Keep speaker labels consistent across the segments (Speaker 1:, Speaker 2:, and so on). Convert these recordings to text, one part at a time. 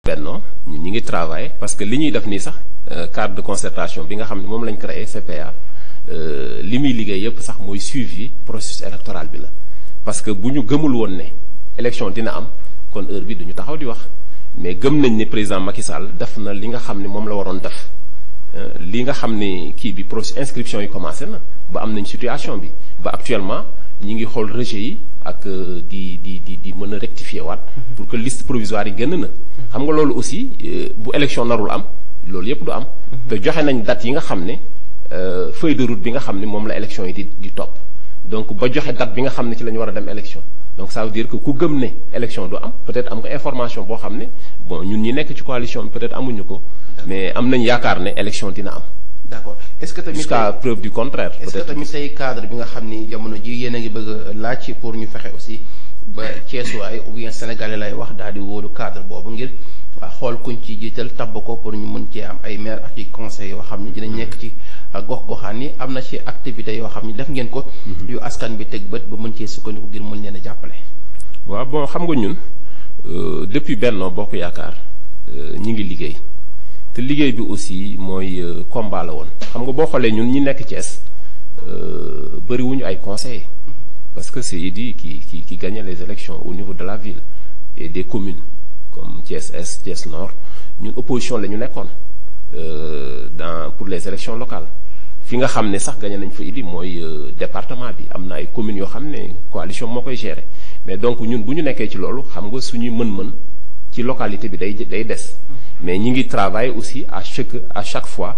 Speaker 1: Benno ñun ñi ngi travailler parce que li ñuy def nii sax cadre de concertation bi nga xam ne moom lañ créé CPA li muy liggéey yëpp sax mooy suivi processus électoral bi la parce que bu ñu gëmul woon ne élection dina am kon heure bi duñu taxaw di wax mais gëm nañ ne président Macky Sall def na li nga xam ne moom la waroon def li nga xam ne kii bi processus inscription yi commencé na ba am nañ situation bi ba actuellement ñi ngi xool rejet yi ak di mën a rectifier waat pour que liste provisoire yi génn na xam nga loolu aussi bu élection narul am loolu yëpp du am te joxe nañ date yi nga xam ne feuille de route bi nga xam ne moom la élection yi di topp donc ba joxe date bi nga xam ne ci la ñu war a dem élection donc ça veut dire que ku gëm ne élection du am peut-être am nga information boo xam ne bon ñun ñi nekk ci coalition bi peut-être amuñu ko mais am nañ yaakaar ne élection dina am.
Speaker 2: d'accord est-ce que tamit
Speaker 1: jusqu'à preuve du contraire.
Speaker 2: est-ce que tamit tey cadre bi nga xam ni jamono ji yéen a ngi bëgg a laaj pour ñu fexe aussi ba Thiessois ou bien sénégalais lay wax daal di wóolu cadre boobu ngir xool kuñ ci jiital tabb ko pour ñu mën cee am ay maire ak i conseils yoo xam ne dinañ nekk ci gox-goxaan yi am na ci activités yoo xam ne def ngeen ko. yu askan bi teg bët ba mën cee sukkandiku ngir mën leen a jàppale.
Speaker 1: waaw bon xam nga ñun depuis Benno Bokk Yaakaar ñi ngi liggéey te liggéey bi aussi mooy combat la woon xam nga boo xoolee ñun ñi nekk Thiès bëriwuñu ay conseillers parce que c'est Idy qui gagne les élections au niveau de la ville et des communes comme Thiès Est Thiès Nord ñun opposition la ñu nekkoon pour les élections locales fi nga xam ne sax gagné nañ fa Idy mooy département bi am na ay communes yoo xam ne coalition moo koy gérer mais donc ñun bu ñu nekkee ci loolu xam nga suñuy mën-mën ci localité bi day des mais ñi ngi travailler aussi à chaque fois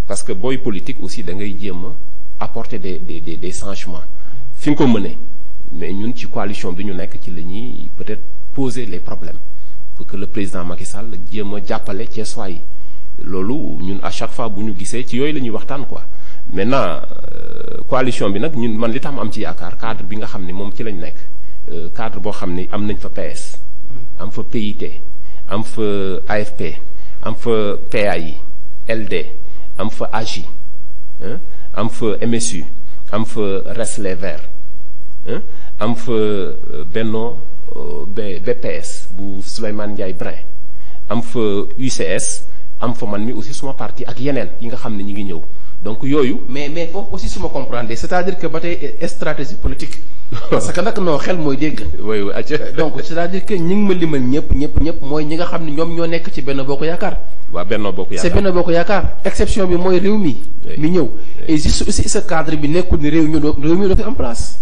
Speaker 1: parce que booy politique aussi da ngay jéem a apporter des changements fi nga ko mënee mais ñun ci coalition bi ñu nekk ci la ñuy peut-être poser les problèmes pour que le président Macky Sall jéem a jàppale Thiessois yi loolu ñun à chaque fois bu ñu gisee ci yooyu la ñuy waxtaan quoi maintenant coalition bi nag ñun man li tax ma am ci yaakaar cadre bi nga xam ne moom ci lañ nekk cadre boo xam ne am nañ fa PS am fa PIT am fa AFP am fa PAI LD am fa AJ am fa MSU am fa Reste les Verts am fa Benno BPS bu Souleymane Ndiaye Brin am fa UCS am fa man mi aussi suma parti ak yeneen yi nga xam ne ñi ngi ñëw donc yooyu. mais
Speaker 2: foofu aussi suma comprendre c'est-à-dire que ba tey stratégie politique. parce que nag noo xel mooy dégg.
Speaker 1: oui
Speaker 2: donc c'est-à-dire que ñi ngi ma limal ñëpp mooy ñi nga xam ne ñoom ñoo nekk ci Benno Bokk Yaakaar.
Speaker 1: waaw Benno Bokk Yaakaar
Speaker 2: c'est Benno Bokk Yaakaar exception bi mooy réew mi. mi ñëw et juste aussi ce cadre bi nekkul ni réew mi doo fi en place.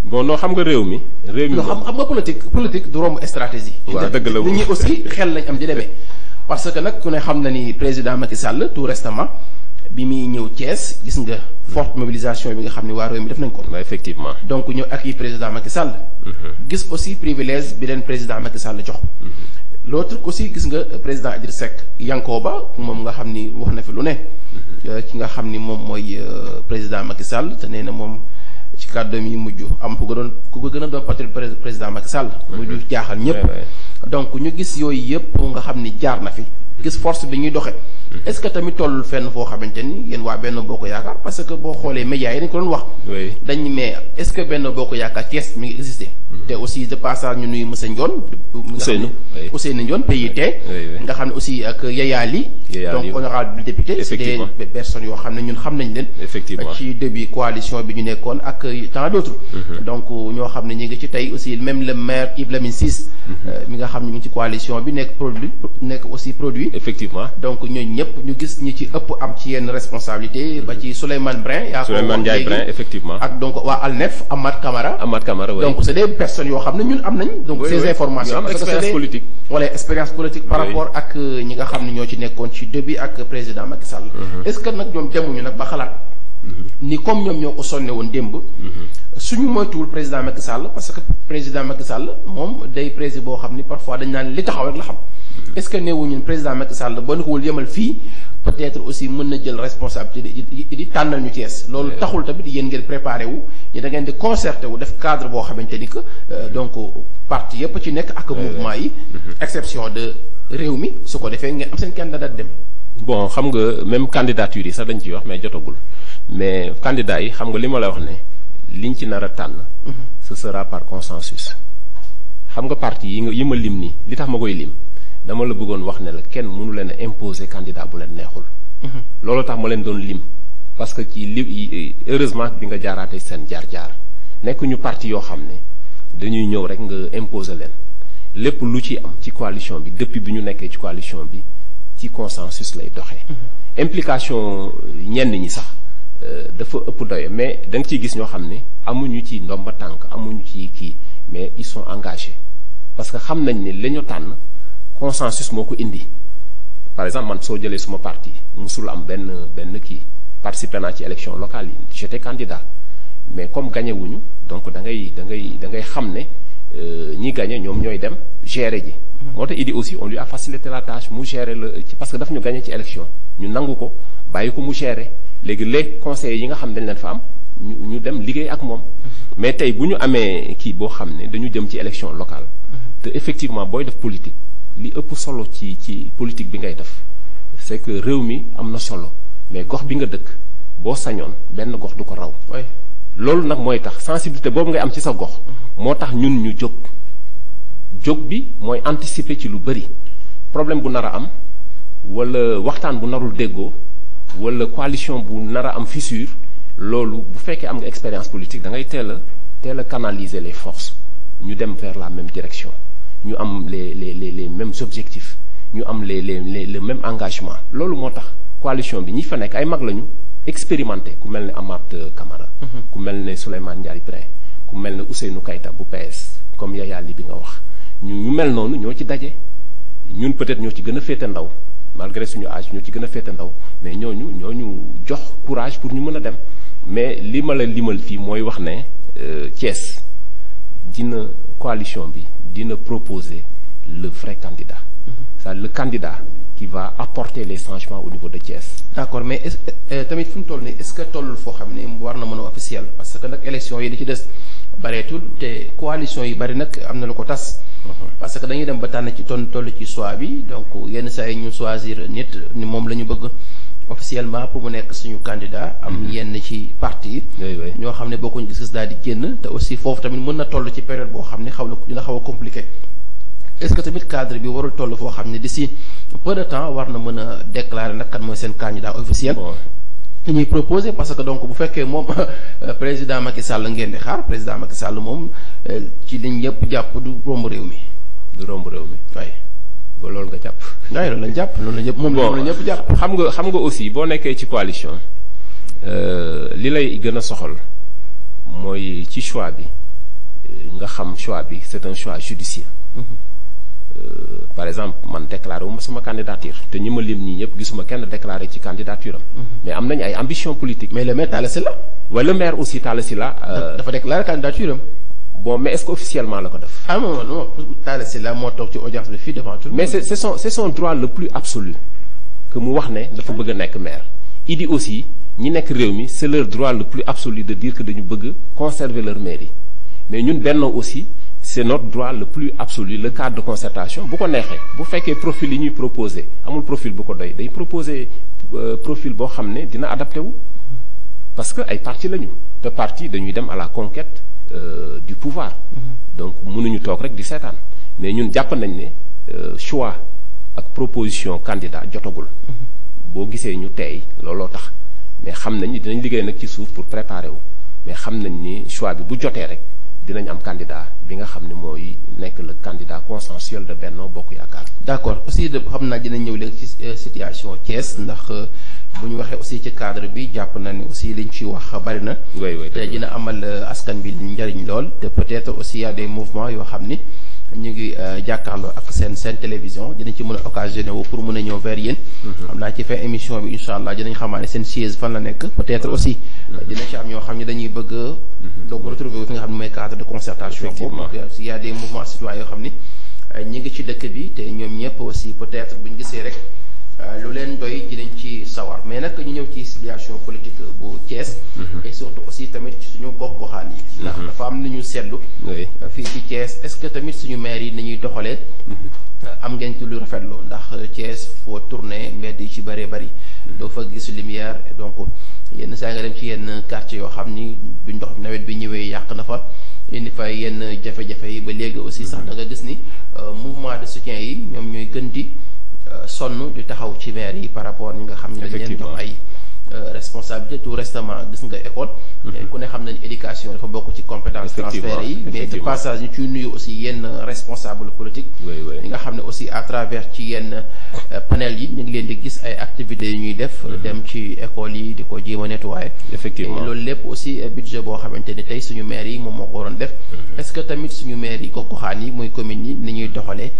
Speaker 1: bon non xam nga réew mi.
Speaker 2: xam nga politique du romb stratégie.
Speaker 1: waaw dëgg la
Speaker 2: nit ñi aussi xel lañ am di demee. parce que nag ku ne xam na ni président Macky Sall tout récemment bi muy ñëw Thiès gis nga forte mobilisation bi nga xam ne waa réew mi def nañ ko.
Speaker 1: effectivement
Speaker 2: donc ñëw ak yi président Macky Sall. gis aussi privilège bi leen président Macky Sall jox. l'autre aussi gis nga président Idriss Seck Yankoba moom nga xam ni wax na fi lu ne. ki nga xam ni moom mooy président Macky Sall te nee na moom ci kàddu yi mujj am ku ko gën a doon patriote président Macky Sall. mujj jaaxal ñëpp. donc ñu gis yooyu yëpp nga xam ni jaar na fi gis force bi ñuy doxe est-ce que tamit tollul fenn foo xamante ni yéen waa Benno Bokk Yaakaar parce que boo xoolee médias yi dañ ko doon wax. dañ mais est-ce que Benno Bokk Yaakaar Thiès mi ngi existé. te aussi de passage ñu nuyu monsieur Ndione. Ousseynou Ndione PIT. nga xam ne aussi ak Yayali. donc honorable député. c'est des personnes yoo xam ne ñun xam nañ leen.
Speaker 1: effectivement
Speaker 2: ci début coalition bi ñu nekkoon ak tant d'autres. donc ñoo xam ne ñu ngi ci tey aussi même le maire Yves Lamine Ciss. mi nga xam ne ñu ngi ci coalition bi nekk aussi produit.
Speaker 1: effectivement
Speaker 2: donc ñooñu ñëpp ñu gis ñi ci ëpp am ci yenn responsabilité ba ci Souleymane Brin.
Speaker 1: Souleymane Ndiaye Brin effectivement.
Speaker 2: ak donc waa Alnef Amath Camara. donc c'est des personnes yoo xam ne ñun am nañ. donc ces informations.
Speaker 1: am expérience politique.
Speaker 2: wala expérience politique par rapport ak ñi nga xam ne ñoo ci nekkoon ci début ak président Macky Sall. est-ce que nag ñoom demuñu nag ba xalaat. ni comme ñoom ñoo ko sonne woon démb. suñu moytuwul président Macky Sall parce que président Macky Sall moom day président boo xam ni parfois dañ naan li taxaw rek la xam. est-ce que neewuñu président Macky Sall boo ne ko wul yemal fii peut-être aussi mën na jël responsabilité di tànnal ñu Thiès. loolu taxul tamit yéen ngeen préparé wu ñu da ngeen di concerté wu def cadre boo xamante ni que donc parti yëpp ci nekk ak mouvement yi. exception de réew mi su ko defee ngeen am seen candidat dem.
Speaker 1: bon xam nga même candidature yi sax dañ ciy wax mais jotagul mais candidat yi xam nga li ma la wax ne liñ ci nar a tànn. ce sera par consensus. xam nga parti yi ma lim nii li tax ma koy lim dama la bëggoon wax ne la kenn mënu leen a imposer candidat bu leen neexul. loolu tax ma leen doon lim parce que ci li heureusement bi nga jaaraate seen jaar-jaar nekk ñu parti yoo xam ne dañuy ñëw rek nga imposer leen lépp lu ci am ci coalition bi depuis bi ñu nekkee ci coalition bi ci consensus lay doxee. implication ñenn ñi sax dafa ëpp doye mais da nga ciy gis ñoo xam ne amuñu ci ndomba tànk amuñu ci kii mais ils sont engagés parce que xam nañ ne la ñu tànn consensus moo ko indi. par exemple man soo jëlee suma parti musul am benn kii participer naa ci élection locale yi j'étais candidat mais comme gagné wuñu donc da ngay xam ne ñi gagné ñoom ñooy dem gérer ji. moo tax Idi aussi on lui a facilité la tâche mu gérer ci parce que daf ñu gagné ci élection ñu nangu ko bàyyi ko mu gérer léegi les conseillers yi nga xam dañ leen fa am ñu dem liggéey ak moom. mais tey bu ñu amee kii boo xam ne dañu jëm ci élection locale. te effectivement booy def politique. li ëpp solo ci politique bi ngay def c'est que réew mi am na solo mais gox bi nga dëkk boo sañoon benn gox du ko raw. loolu nag mooy tax sensibilité boobu ngay am ci sa gox. moo tax ñun ñu jóg bi mooy anticiper ci lu bari problème bu nar a am wala waxtaan bu narul déggoo wala coalition bu nar a am fissure loolu bu fekkee am nga expérience politique da ngay teel a canaliser les forces ñu dem vers la même direction. ñu am les mêmes objectifs ñu am le même engagement loolu moo tax coalition bi ñi fa nekk ay mag lañu expérimenté ku mel ne Amath Camara. ku mel ne Souleymane Ndiaye Brin ku mel ne Ousseynou Kayta bu PS comme Yaya Li bi nga wax ñu mel noonu ñoo ci daje ñun peut-être ñoo ci gën a féete ndaw malgré suñu âge ñoo ci gën a féete ndaw mais ñooñu jox courage pour ñu mën a dem mais li ma la limal fii mooy wax ne Thiès dina coalition bi dina proposer le vrai candidat. c'est le candidat qui va apporter les changements au niveau de Thiès.
Speaker 2: d'accord mais tamit fi mu toll nii est-ce que tollul foo xam ne war na mën a officiel parce que nag élection yi di ci des bareetul te coalition yi bari nag am na lu ko tas. parce que dañuy dem ba tànn ci toll ci choix bi donc yenn saa yi ñu choisir nit ni moom la ñu bëgg officiellement pour mu nekk suñu candidat. am yenn ci parti yi. ñoo xam ne bokkuñ gis-gis daal di génn te aussi foofu tamit mën na toll ci période boo xam ne dina xaw a compliqué. est-ce que tamit cadre bi warul toll foo xam ne d'ici peu de temps war na mën a déclarer nag kan mooy seen candidat officiel. li ñuy proposer parce que donc bu fekkee moom président Macky Sall ngeen di xaar président Macky Sall moom ci liñ yëpp jàpp du romb réew mi. waaye.
Speaker 1: ba loolu nga jàpp.
Speaker 2: waaye loolu lañ jàpp loolu la ñëpp moom la ñëpp jàpp.
Speaker 1: xam nga aussi boo nekkee ci coalition li lay gën a soxal mooy ci choix bi nga xam choix bi c'est un choix judicieux. par exemple man déclaré wu ma sama candidature te ñi ma lim ñii ñëpp gisuma kenn déclaré ci candidature am. mais am nañu ay ambition politique.
Speaker 2: mais le maire Talla Sylla.
Speaker 1: waaye le maire aussi Talla Sylla.
Speaker 2: dafa déclaré candidature am.
Speaker 1: bon mais est-ce que officiellement la ko def.
Speaker 2: ah non Talla Sylla moo toog ci audience bi fii devant tout le monde.
Speaker 1: mais c'est son droit le plus absolu que mu wax ne dafa bëgg a nekk maire. Idi aussi ñi nekk réew mi c'est leur droit le plus absolu de dire que dañu bëgg conserver leur mairie mais ñun Benno aussi. c'est notre droit le plus absolu le cadre de concertation bu ko neexee bu fekkee profil yi ñuy proposer amul profil bu ko doy day proposer profil boo xam ne dina adapté wu parce que ay parti lañu te parti dañuy dem à la conquête du pouvoir donc mënuñu toog rek di seetaan mais ñun jàpp nañ ne choix ak proposition candidat jotagul boo gisee ñu teey looloo tax mais xam nañ ni dinañ liggéey nag ci suuf pour préparer wu mais xam nañ ni choix bi bu jotee rek dinañ am candidat bi nga xam ne mooy nekk le candidat consensuel de Benno Bokk Yaakaar.
Speaker 2: d'accord aussi xam naa dinañ ñëw léegi ci situation Thiès ndax bu ñu waxee aussi ci cadre bi jàpp na ni aussi liñ ci wax bari na. te dina amal askan bi njariñ lool te peut-être aussi y a des mouvements yoo xam ni ñu ngi jàkkaarloo ak seen télévision dinañ ci mën a occasionné wu pour mën a ñëw vers yéen. xam naa ci fin émission bi incha allah dinañ xamaane seen siège fan la nekk peut-être aussi. dina ci am ñoo xam ne dañuy bëgg donc retrouver wu fi nga xam ne mooy cadre de concertation boobu. il y a des mouvements citoyens yoo xam ni ñi ngi ci dëkk bi te ñoom ñëpp aussi peut-être bu ñu gisee rek lu leen doy dinañ ci sawar mais nag ñu ñëw ci situation politique bu Thiès. et surtout aussi tamit ci suñu gox-goxaan yi. ndax dafa am nañu seetlu. fii ci Thiès est-ce que tamit suñu maire yi nañuy doxalee. am ngeen ci lu rafetlu ndax Thiès foo tourner mbedd yi ci bëree bëri. doo fa gis lumière donc yenn saa nga dem ci yenn quartier yoo xam ni bu ndox nawet bi ñëwee yàq na fa indi fa yenn jafe-jafe yi ba léegi aussi sax da nga gis ni mouvement de soutien yi ñoom ñooy gën di sonn di taxaw ci maire yi par rapport ñi nga xam ne dañ leen jox ay responsabilité tout récemment gis nga école ku ne xam nañ éducation dafa bokk ci compétence transfert yi mais de passage ñu ciy nuyu aussi yenn responsable politique ñi nga xam ne aussi à travers ci yenn panel yi ñu ngi leen di gis ay activités yu ñuy def dem ci école yi di ko jéem a nettoyer
Speaker 1: effectivement
Speaker 2: loolu lépp aussi budget boo xamante ni tey suñu maire yi moom moo ko waroon def est-ce que tamit suñu maire yi gox-goxaan yi muy communes yi ni ñuy doxalee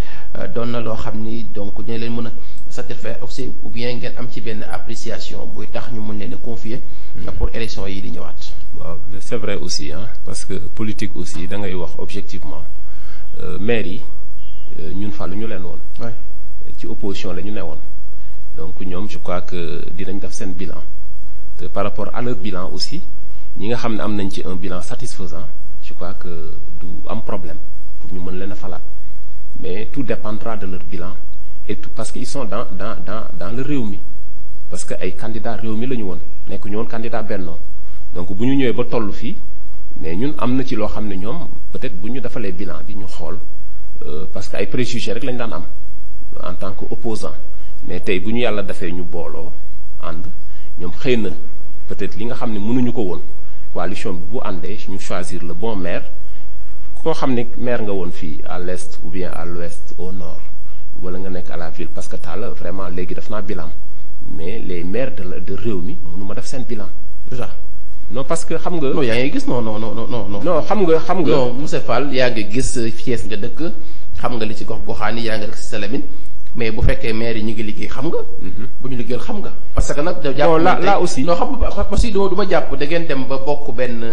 Speaker 2: doon na loo xam ni donc dina leen mën a satisfaire aussi ou bien ngeen am ci benn appréciation buy tax ñu mën leen a confier pour élection yi di ñëwaat.
Speaker 1: waaw c'est vrai aussi hein parce que politique aussi da ngay wax objectivement maire yi ñun falu ñu leen woon. ci opposition la ñu ne woon donc ñoom je crois que dinañ def seen bilan te par rapport à leur bilan aussi ñi nga xam ne am nañ ci un bilan satisfaisant je crois que du am problème pour ñu mën leen a falaat mais tout dépendra de leur bilan. et tout parce que ils sont dans le réew mi parce que ay candidat réew mi la ñu woon nekk ñu woon candidat Benno donc bu ñu ñëwee ba toll fii mais ñun am na ci loo xam ne ñoom peut-être bu ñu defalee bilan bi ñu xool parce que ay préjugés rek lañ daan am en tant que opposant mais tey bu ñu yàlla defee ñu booloo ànd ñoom xëy na peut-être li nga xam ne mënuñu ko woon coalition bi bu àndee ñu choisir le bon maire koo xam ne maire nga woon fii à l'est ou bien à l'ouest au nord wala nga nekk à la ville parce que Talla vraiment léegi def naa bilan mais les maires de réew mi mënu ma def seen bilan.
Speaker 2: déjà
Speaker 1: non parce que xam nga.
Speaker 2: non yaa ngi gis non.
Speaker 1: non xam nga.
Speaker 2: non monsieur Fall yaa ngi gis Thiès nga dëkk xam nga li ci gox-goxaan yi yaa ngi rek si Salamine mais bu fekkee maire yi ñu ngi liggéey xam nga. bu ñu liggéeyal xam nga. parce que nag da jàpp
Speaker 1: bon là aussi.
Speaker 2: non xam nga aussi du ma jàpp da ngeen dem ba bokk benn.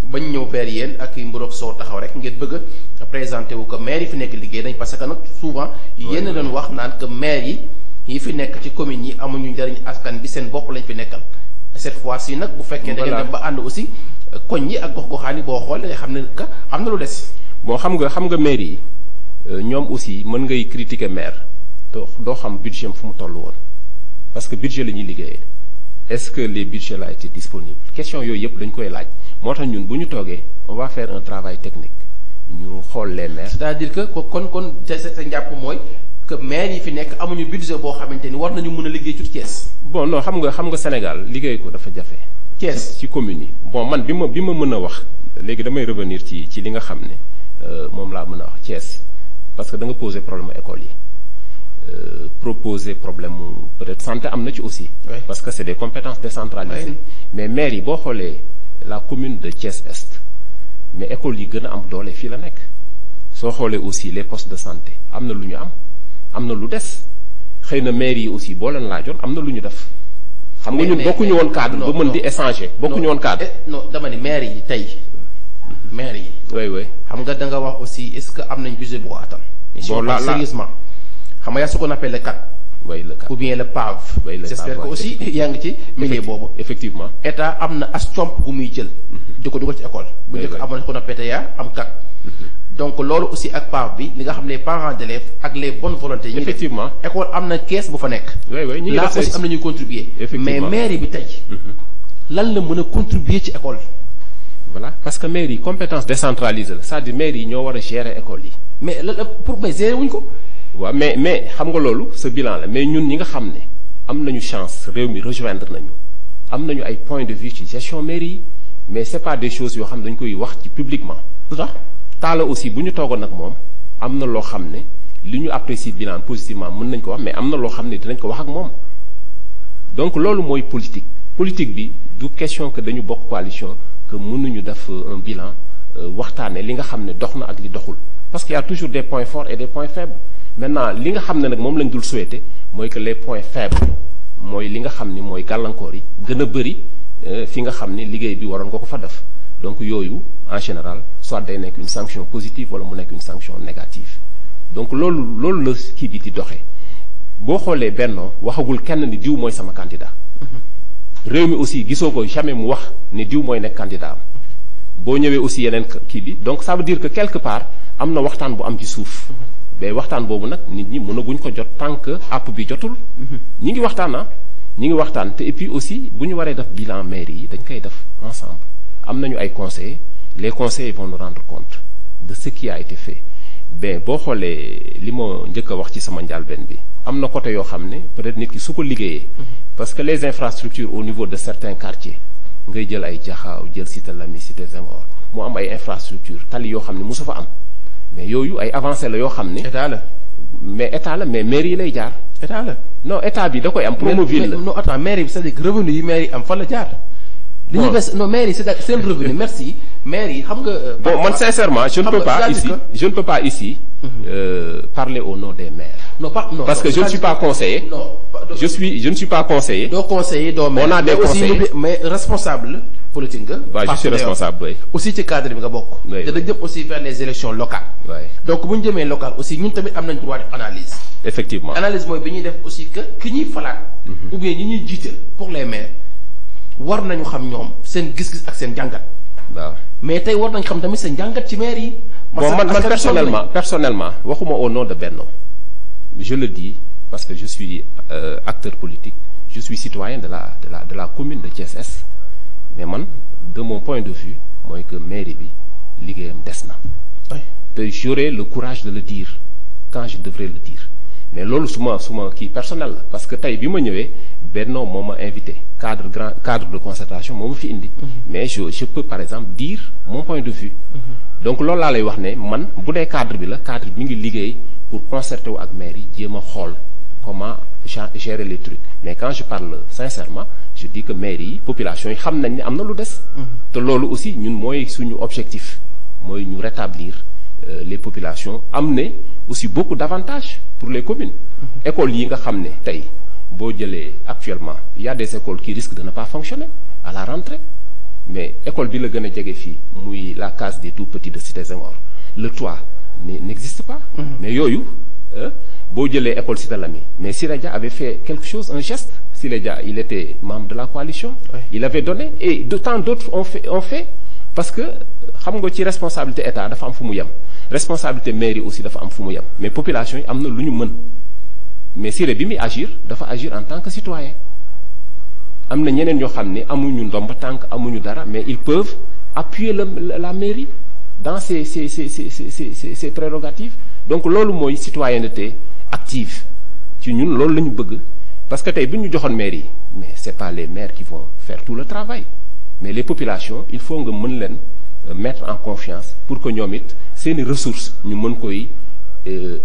Speaker 2: bañ ñëw vers yéen ak mburoog soo taxaw rek ngeen bëgg a présenté wu que maire yi fi nekk liggéey nañ parce que nag souvent yéen doon wax naan que maire yi fi nekk ci communes yi amuñu njariñ askan bi seen bopp lañ fi nekkal cette fois-ci nag bu fekkee da ngeen dem ba ànd aussi koñ yi ak gox-goxaan yi boo xool da nga xam ne que am na lu des.
Speaker 1: bon xam nga maire yi ñoom aussi mën ngay critiquer maire doo xam budget fu mu toll woon parce que budget la ñuy liggéeyee est-ce que les budgets là étaient disponibles question yooyu yëpp dañ koy laaj moo tax ñun bu ñu toogee on va faire un travail technique ñu xool les maires.
Speaker 2: c'est-à-dire que kon sa njàpp mooy que maires yi fi nekk amuñu budget boo xamante ni war nañu mën a liggéey ci Thiès.
Speaker 1: bon non xam nga Sénégal liggéey ko dafa jafe.
Speaker 2: Thiès
Speaker 1: ci communes yi bon man bi ma mën a wax léegi damay revenir ci li nga xam ne moom laa mën a wax Thiès parce que da nga poser problème école yi. Proposer problème peut-être santé am na ci aussi. parce que c'est des compétences décentralisées. mais maire yi boo xoolee la commune de Thiès Est mais école yi gën a am doole fii la nekk soo xoolee aussi les postes de santé am na lu ñu am na lu des xëy na maire yi aussi boo leen laajoon am na lu ñu def. xam nga ñun bokkuñu woon cadre ba mën di échanger. bokkuñu woon cadre.
Speaker 2: non dama ni maire yi tey maire yi.
Speaker 1: oui.
Speaker 2: xam nga da nga wax aussi est-ce que am nañ budget boo attan.
Speaker 1: bon là
Speaker 2: sérieusement xam nga yaa ce qu'on appelle le CAD.
Speaker 1: oui le CAD
Speaker 2: ou bien le PAV.
Speaker 1: oui le
Speaker 2: j'espère que aussi yaa ngi ci milieu boobu.
Speaker 1: effectivement
Speaker 2: état am na as comp gu muy jël. di ko dugal ci école. bu njëkk amoon na ko na PTA am CAD. donc loolu aussi ak PAV bi li nga xam les parents d'élèves ak les bonnes volontés.
Speaker 1: effectivement
Speaker 2: école am na kees bu fa nekk.
Speaker 1: oui ñu ngi
Speaker 2: là aussi am na ñuy contribuer. mais mairie bi tey. lan la mën a contribuer ci école.
Speaker 1: voilà parce que maire yi compétence décentralisée la c'est-à-dire maire yi ñoo war a gérer école yi.
Speaker 2: mais pour mais gérer wuñ ko.
Speaker 1: waaw mais xam nga loolu ce bilan la mais ñun ñi nga xam ne am nañu chance réew mi rejoindre nañu am nañu ay points de vue ci gestion mairie yi mais c'est pas des choses yoo xam ne dañu koy wax ci publiquement.
Speaker 2: lu tax
Speaker 1: Talla aussi bu ñu toogoon nag moom am na loo xam ne li ñu apprécier bilan positivement mën nañ ko wax mais am na loo xam ne dinañ ko wax ak moom donc loolu mooy politique bi du question que dañu bokk coalition que mënuñu def un bilan waxtaane li nga xam ne dox na ak li doxul parce qu'il y a toujours des points forts et des points faibles. maintenant li nga xam ne nag moom lañ dul souhaiter mooy que les points faibles mooy li nga xam ni mooy gàllankoor yi gën a bëri fi nga xam ni liggéey bi waroon ko fa def donc yooyu en général soit day nekk une sanction positive wala mu nekk une sanction négative donc loolu la kii bi di doxee boo xoolee Benno waxagul kenn ni diw mooy sama candidat réew mi aussi gisoo ko jamais mu wax ni diw mooy nekk candidat am boo ñëwee aussi yeneen kii bi donc ça veut dire que quelque part am na waxtaan bu am ci suuf mais waxtaan boobu nag nit ñi mënaguñ ko jot tant que app bi jotul. ñi ngi waxtaan te et puis aussi bu ñu waree def bilan mairie yi dañ koy def ensemble am nañu ay conseillers les conseillers vont nous rendre compte de ce qui a été fait. Ben boo xoolee li ma njëkk a wax ci sama njàlbeen bi am na côté yoo xam ne peut-être nit ki su ko liggéeyee parce que les infrastructures au niveau de certains quartiers ngay jël ay Jaxaaw jël Cité Lamy Cité Senghor mu am ay infrastructures tali yoo xam ne mosu fa am mais yooyu ay avancées la yoo xam ne.
Speaker 2: état la
Speaker 1: mais maire yi lay jaar.
Speaker 2: état la
Speaker 1: non état bi da koy am. Promoville la
Speaker 2: non attends maire yi c'est-à-dire que revenu yi maire yi am fan la jaar. li ñuy bes non maire yi c'est seen revenu merci maire yi xam nga.
Speaker 1: bon man sincèrement je ne peux pas ici parler au nom des maires.
Speaker 2: non
Speaker 1: parce que je ne suis pas conseiller.
Speaker 2: non
Speaker 1: je ne suis pas conseiller.
Speaker 2: doo conseiller doo maire.
Speaker 1: on a des conseillers
Speaker 2: mais responsable politique nga.
Speaker 1: waaw je suis responsable oui.
Speaker 2: aussi ci cadre bi nga bokk.
Speaker 1: oui
Speaker 2: te dañ jëm aussi vers les élections locales.
Speaker 1: oui
Speaker 2: donc bu ñu jëmee local aussi ñun tamit am nañ droit def analyse.
Speaker 1: effectivement
Speaker 2: analyse mooy bi ñuy def aussi que ki ñuy falaat. ou bien ñi ñuy jiital pour les maires. war nañu xam ñoom seen gis-gis ak seen jàngat.
Speaker 1: waaw
Speaker 2: mais tey war nañu xam tamit seen jàngat ci maire yi.
Speaker 1: bon man personnellement waxuma au nom de Benno je le dis parce que je suis acteur politique je suis citoyen de la commune de Thiès-Est mais man de mon point de vue mooy que mairie bi liggéeyam des na. te j'aurai le courage de le dire quand je devrais le dire mais loolu suma kii personnel la parce que tey bi ma ñëwee Benno moo ma invité cadre de concertation moo ma fi indi. mais je peux par exemple dire mon point de vue. donc loolu laa lay wax ne man bu dee cadre bi mi ngi liggéey pour concerter wu ak maire yi jéem a xool comment gérer les trucs mais quand je parle sincèrement je dis que maire yi population yi xam nañ ne am na lu des. te loolu aussi ñun mooy suñu objectif mooy ñu rétablir les populations amener aussi beaucoup d'avantages pour les communes. écoles yi nga xam ne tey boo jëlee actuellement il y a des écoles qui risquent de ne pas fonctionner à la rentrée mais école bi la gën a jege fii muy la case des tout petits de Cité Senghor le toit n'existe pas. mais yooyu boo jëlee école Cité Lamy mais Siré Dia avait fait quelque chose un geste. Siré Dia il était membre de la coalition. il avait donné et de tant d'autres ont fait parce que xam nga ci responsabilité état dafa am fu mu yem responsabilité mairie aussi dafa am fu mu yem mais population yi am na lu ñu mën mais Siré bi muy agir dafa agir en tant que citoyen am na ñeneen ñoo xam ne amuñu ndomb tànk amuñu dara mais ils peuvent appuyer la mairie dans ses prérogatives donc loolu mooy citoyenneté active ci ñun loolu la ñu bëgg parce que tey bi ñu joxoon maire yi mais c'est pas les maires qui vont faire tout le travail mais les populations il faut nga mën leen mettre en confiance pour que ñoom it seeni ressources ñu mën koy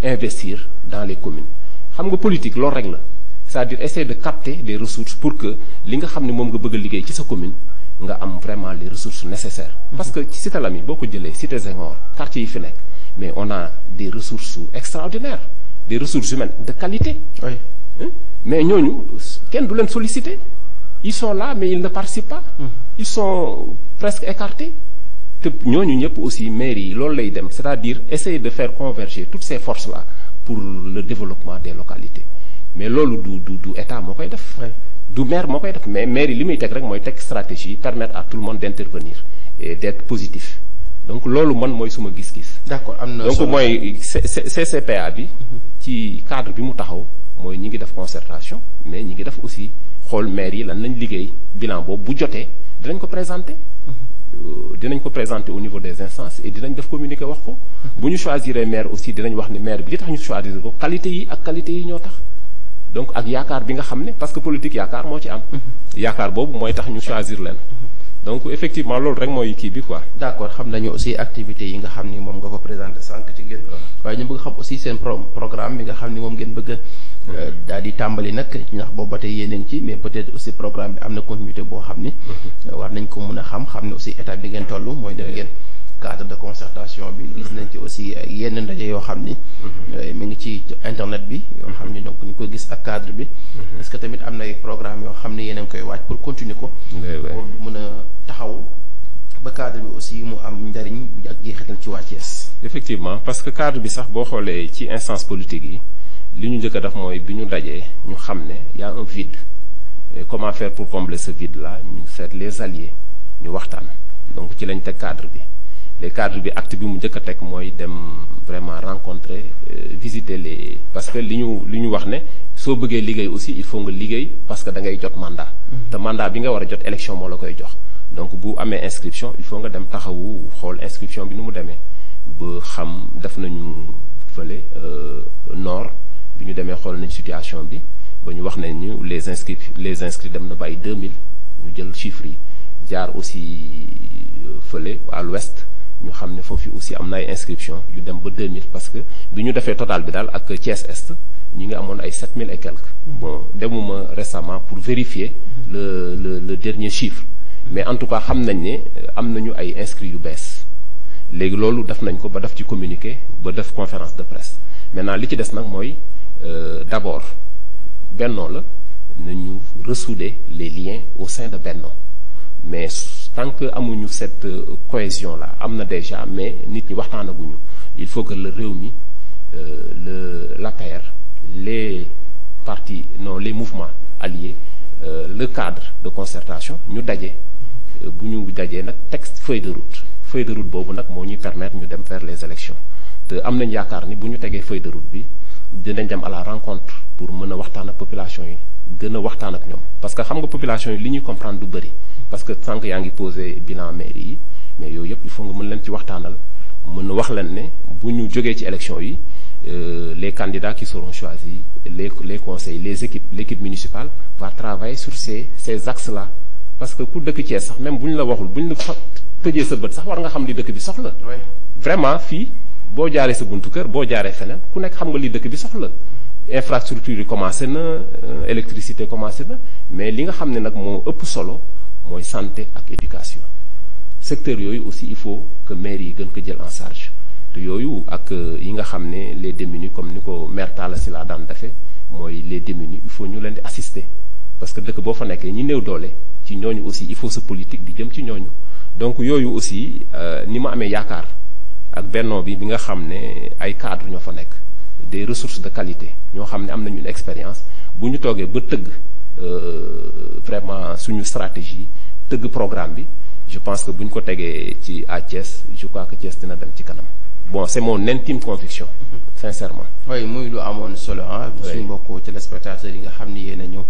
Speaker 1: investir dans les communes xam nga politique loolu rek la c'est-à-dire essayer de capter des ressources pour que li nga xam ne moom nga bëgg a liggéey ci sa commune nga am vraiment les ressources nécessaires. parce que ci Cité Lamy boo ko jëlee Cité Senghor quartier yi fi nekk mais on a des ressources extraordinaires des ressources humaines de qualité.
Speaker 2: oui
Speaker 1: mais ñooñu kenn du leen solliciter ils sont là mais ils ne participent pas. ils sont presque écartés. te ñooñu ñëpp aussi maires yi loolu lay dem c'est-à-dire essayer de faire converger toutes ces forces là pour le développement des localités mais loolu du état moo koy def. du maire moo koy def mais maire yi li muy teg rek mooy teg stratégie permettre à tout le monde d'intervenir et d'être positif donc loolu man mooy suma gis-gis.
Speaker 2: d'accord am na
Speaker 1: donc mooy CCPA bi. ci cadre bi mu taxaw mooy ñi ngi def concertation mais ñi ngi def aussi xool maire yi lan lañ liggéey bilan boobu bu jotee dinañ ko présenter. dinañ ko présenter au niveau des instances et dinañ def communiqué wax ko. bu ñu choisir maire aussi dinañ wax ni maire bi li tax ñu choisir ko qualité yi ñoo tax. donc ak yaakaar bi nga xam ne parce que politique yaakaar moo ci am. yaakaar boobu mooy tax ñu choisir leen. donc effectivement loolu rek mooy kii bi quoi.
Speaker 2: d'accord xam nañu aussi activités yi nga xam ni moom nga ko présenter sànq ci ngeen. waaye ñu bëgg xam aussi seen programme bi nga xam ni moom ngeen bëgg daal di tàmbali nag ndax boobu ba tey yéen a ngi ci mais peut-être aussi programme bi am na continuité boo xam ni. war nañ ko mën a xam ne aussi état bi ngeen toll mooy def ngeen cadre de concertation bi gis nañ ci aussi yenn ndaje yoo xam ni. mi ngi ci internet bi. yoo xam ni donc ñu koy gis ak cadre bi. est-ce que tamit am na ay programme yoo xam ni yéen a ngi koy waaj pour continuer ko. pour mën a taxaw ba cadre bi aussi mu am njariñ ak jeexital ci waa Thiès.
Speaker 1: effectivement parce que cadre bi sax boo xoolee ci instance politique yi li ñu njëkk a def mooy bi ñu dajee ñu xam ne y a un vide et comment faire pour combler ce vide là ñu seet les alliés ñu waxtaan donc ci lañ teg cadre bi. les cadres bi acte bi mu njëkk a teg mooy dem vraiment rencontrer visiter les parce que li ñu wax ne soo bëggee liggéey aussi il faut nga liggéey parce que da ngay jot mandat. te mandat bi nga war a jot élection moo la koy jox donc bu amee inscription il faut nga dem taxawu xool inscription bi nu mu demee ba xam def nañu fële nord bi ñu demee xool nañ situation bi ba ñu wax nañu les inscrits dem na ba ay 2000 ñu jël chiffres yi jaar aussi fële à l'ouest ñu xam ne foofu aussi am na ay inscription yu dem ba 2000 parce que bi ñu defee total bi daal ak Thiès Est ñi ngi amoon ay 7000 et quelques. Bon demuma récemment pour vérifier le dernier chiffre mais en tout cas xam nañ ne am nañu ay inscrits yu bees léegi loolu def nañ ko ba def ci communiqué ba def conférence de presse maintenant li ci des nag mooy d'abord Benno la nañu ressouder les liens au sein de Benno mais tant que amuñu cette cohésion là am na déjà mais nit ñi waxtaanaguñu il faut que le Rewmi l'APR les partis non les mouvements alliés le cadre de concertation ñu daje bu ñu dajee nag texte feuille de route boobu nag moo ñuy permettre ñu dem vers les élections te am nañ yaakaar ni bu ñu tegee feuille de route bi dinañ dem à la rencontre pour mën a waxtaan ak population yi gën a waxtaan ak ñoom parce que xam nga population yi li ñuy comprendre du bëri parce que sànq yaa ngi posé bilan mairie yi mais yooyu yëpp il faut nga mën leen ci waxtaanal mën wax leen ne bu ñu jógee ci élection yi les candidats qui seront choisis les conseils les équipes l'équipe municipale va travailler sur ces axes là parce que ku dëkk Thiès sax même bu ñu la waxul bu ñu la tëjee sa bët sax war nga xam li dëkk bi soxla vraiment fii boo jaaree sa buntu kër boo jaaree feneen ku nekk xam nga li dëkk bi soxla infrastructure yi commencé na électricité commencé na mais li nga xam ne nag moo ëpp solo mooy santé ak éducation secteur yooyu aussi il faut que maire yi gën ko jël en charge te yooyu ak yi nga xam ne les démunis comme ni ko maire Talla Sylla daan defee mooy les démunis il faut ñu leen di assister parce que dëkk boo fa nekkee ñi néew doole ci ñooñu aussi il faut sa politique di jëm ci ñooñu donc yooyu aussi ni ma amee yaakaar ak Benno bi nga xam ne ay cadres ñoo fa nekk des ressources de qualité ñoo xam ne am nañu une expérience bu ñu toogee ba tëgg vraiment suñu stratégie tëgg programme bi je pense que bu ñu ko tegee ci à Thiès je crois que Thiès dina dem ci kanam bon c'est mon intime conviction sincèrement.
Speaker 2: oui muy lu amoon solo ah. suñu mbokku téléspectateurs yi nga xam ni yéen a ñëw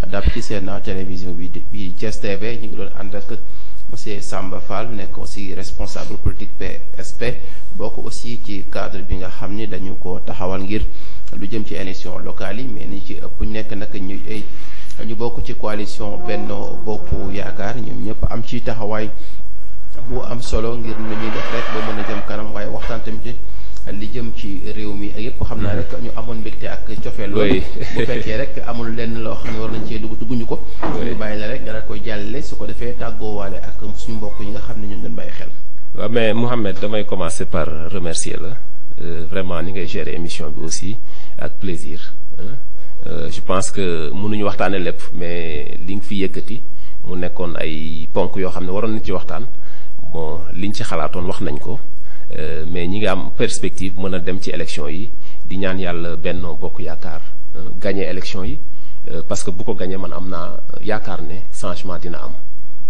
Speaker 2: dab ci seen télévision bi Thiès TV ñu ngi doon ànd ak monsieur Samba Fall nekk aussi responsable politique PSP bokk aussi ci cadre bi nga xam ni dañu ko taxawal ngir lu jëm ci élection locale yi mais ni ci ëpp nekk nag ñu bokk ci coalition Benno Bokk Yaakaar ñoom ñëpp am ci taxawaay bu am solo ngir lu ñuy def rek ba mën a jëm kanam waaye waxtaan tamit li jëm ci réew mi yëpp xam naa rek ñu amoon mbégte ak cofeel loolu bu fekkee rek amul lenn loo xam ne war nañ cee dugg dugguñu ko ñu bàyyi la rek nga daal koy jàllale su ko defee tàggoowaale ak suñu mbokk yi nga xam ne ñun doon bàyyi xel.
Speaker 1: waaw mais Mouhamed damay commencer par remercier la vraiment ni ngay gérer émission bi aussi ak plaisir je pense que mënuñu waxtaane lépp mais li nga fi yëkkati mu nekkoon ay ponk yoo xam ne waroon nañ ci waxtaan bon liñ ci xalaatoon wax nañ ko mais ñi nga am perspective mën a dem ci élection yi di ñaan yàlla Benno Bokk Yaakaar gagner élection yi parce que bu ko gagner man am naa yaakaar ne changement dina am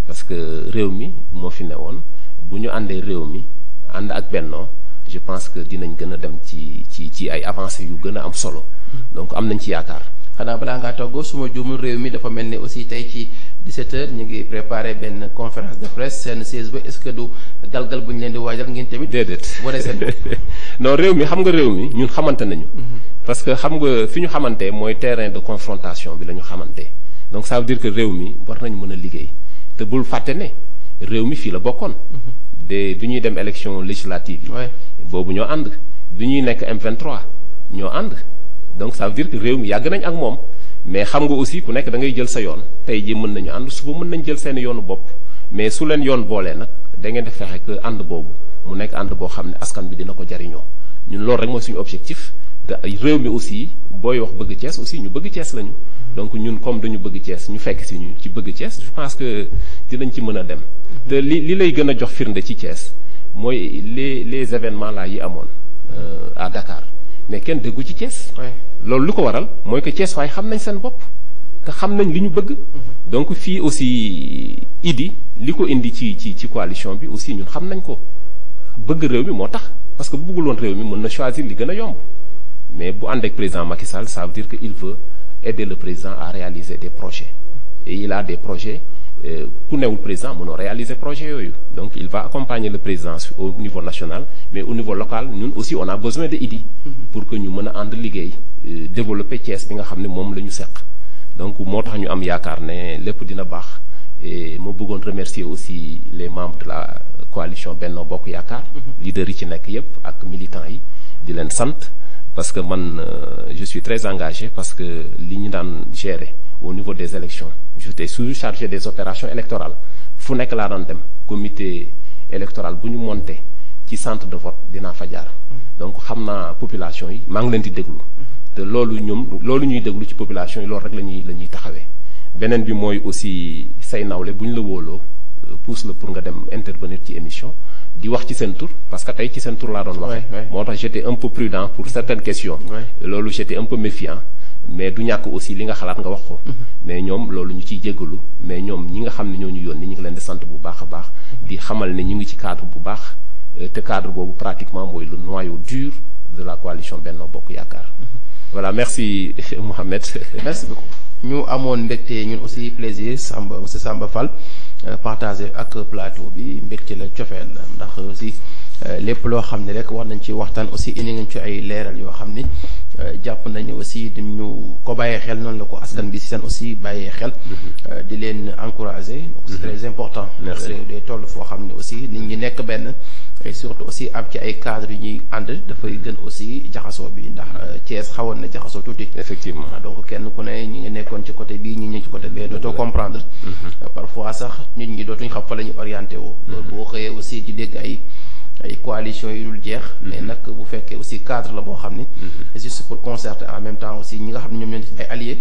Speaker 1: parce que réew mi moo fi ne woon bu ñu àndee réew mi ànd ak Benno je pense que dinañ gën a dem ci ay avancées yu gën a am solo donc am nañ ci yaakaar.
Speaker 2: xanaa balaa ngaa toggoo suma juumul réew mi dafa mel ni aussi tey ci 17h ñu ngi préparé benn conférence de presse seen siège ba est-ce que du galgal bu ñu leen di waajal ngeen tamit.
Speaker 1: déedéet
Speaker 2: wane seen bopp.
Speaker 1: non réew mi xam nga réew mi ñun xamante nañu. parce que xam nga fi ñu xamante mooy terrain de confrontation bi la ñu xamante donc ça veut dire que réew mi war nañu mën a liggéey te bul fàtte ne réew mi fii la bokkoon. de bi ñuy dem élection législative yi. boobu ñoo ànd bi ñuy nekk M23 ñoo ànd. donc ça veut dire que réew mi yàgg nañ ak moom mais xam nga aussi ku nekk da ngay jël sa yoon tey jii mën nañu ànd suba mën nañ jël seen yoonu bopp mais su leen yoon boolee nag da ngeen di fexe que ànd boobu mu nekk ànd boo xam ne askan bi dina ko jariñoo ñun loolu rek mooy suñu objectif te réew mi aussi booy wax bëgg Thiès aussi ñu bëgg Thiès lañu donc ñun comme dañu bëgg Thiès ñu fekk si ñu ci bëgg Thiès je pense que dinañ ci mën a dem te li lay gën a jox firnde ci Thiès mooy les événements là yi amoon à Dakar mais kenn déggu ci Thiès. loolu lu ko waral mooy que Thiès waaye xam nañ seen bopp te xam nañ li ñu bëgg. donc fii aussi Idi li ko indi ci coalition bi aussi ñun xam nañ ko bëgg réew mi moo tax parce que bu bëggul woon réew mi mën na choisir li gën a yomb mais bu ànd ak président Macky Sall ça veut dire que il veut aider le président à réaliser des projets et il a des projets ku newul président mënoo réaliser projet yooyu donc il va accompagner le président au niveau national mais au niveau local ñun aussi on a besoin de IDI pour que ñu mën a ànd liggéey développer Thiès bi nga xam ne moom la ñu seq donc moo tax ñu am yaakaar ne lépp dina baax et ma bëggoon remercier aussi les membres de la coalition Benno Bokk Yaakaar leaders yi ci nekk yépp ak militants yi di leen sant parce que man je suis très engagé parce que li ñu daan gérer au niveau des élections j'étais sous-chargé des opérations électorales fu nekk laa daan dem comité électoral bu ñu monté ci centre de vote dinaa fa jaar donc xam naa population yi maa ngi leen di déglu te loolu ñuy déglu ci population yi loolu rek la ñuy taxawee beneen bi mooy aussi say nawle bu ñu la wóoloo pousse la pour nga dem intervenir ci émission di wax ci seen tur parce que tey ci seen tur laa doon wax moo tax j'étais un peu prudent pour certaines questions loolu j'étais un peu méfiant mais du ñàkk aussi li nga xalaat nga wax ko mais ñoom loolu ñu ciy jéggalu mais ñoom ñi nga xam ne ñoo ñu yónni ñi ngi leen di sant bu baax a baax di xamal ne ñu ngi ci cadre bu baax te cadre boobu pratiquement mooy le noyau dur de la coalition Benno Bokk Yaakaar voilà merci Mohamed.
Speaker 2: Merci beaucoup ñu amoon mbégte ñun aussi plaisir monsieur Samba Fall partagé ak plateau bi mbégte la cofeel ndax aussi lépp loo xam ne rek war nañ ci waxtaan aussi indi ngeen ci ay leeral yoo xam ni jàpp nañu aussi ñu ko bàyyee xel noonu la ko askan bi si seen aussi bàyyee xel di leen encourager donc c'est très important day toll foo xam ne aussi nit ñi nekk benn et surtout aussi am ci ay cadres yu ñuy ànd dafay gën aussi jaxasoo bi ndax Thiès xawoon na jaxasoo tuuti
Speaker 1: effectivement
Speaker 2: donc kenn ku ne ñi ngi nekkoon ci côté bii ñi ngi ci côté bee dootoo comprendre parfois sax nit ñi dootuñ xam fa la ñu orienté woo boo xëyee aussi di dégg ay coalition yu dul jeex mais nag bu fekkee aussi cadre la boo xam ni juste pour concerter en même temps aussi ñi nga xam ne ñoom ñoo ay alliés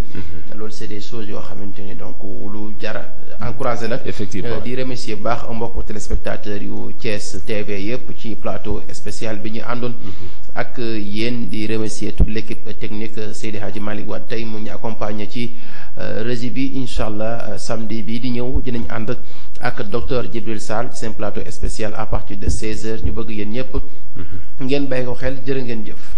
Speaker 2: loolu c'est des choses yoo xamante ni donc lu jara encouragé la
Speaker 1: effectivement
Speaker 2: di remercier bu baax mbokk téléspectateurs yu Thiès TV yëpp ci plateau spécial bi ñu àndoon ak yéen di remercier toute l'équipe technique Seydi Hadji Malick Wade tey mu ñu accompagner ci régie bi incha allah samedi bii di ñëw dinañ ànd ak docteur Djibril Sall ci seen plateau spécial à partir de 16h ñu bëgg yéen ñëpp ngeen bàyyi ko xel jërë ngeen jëf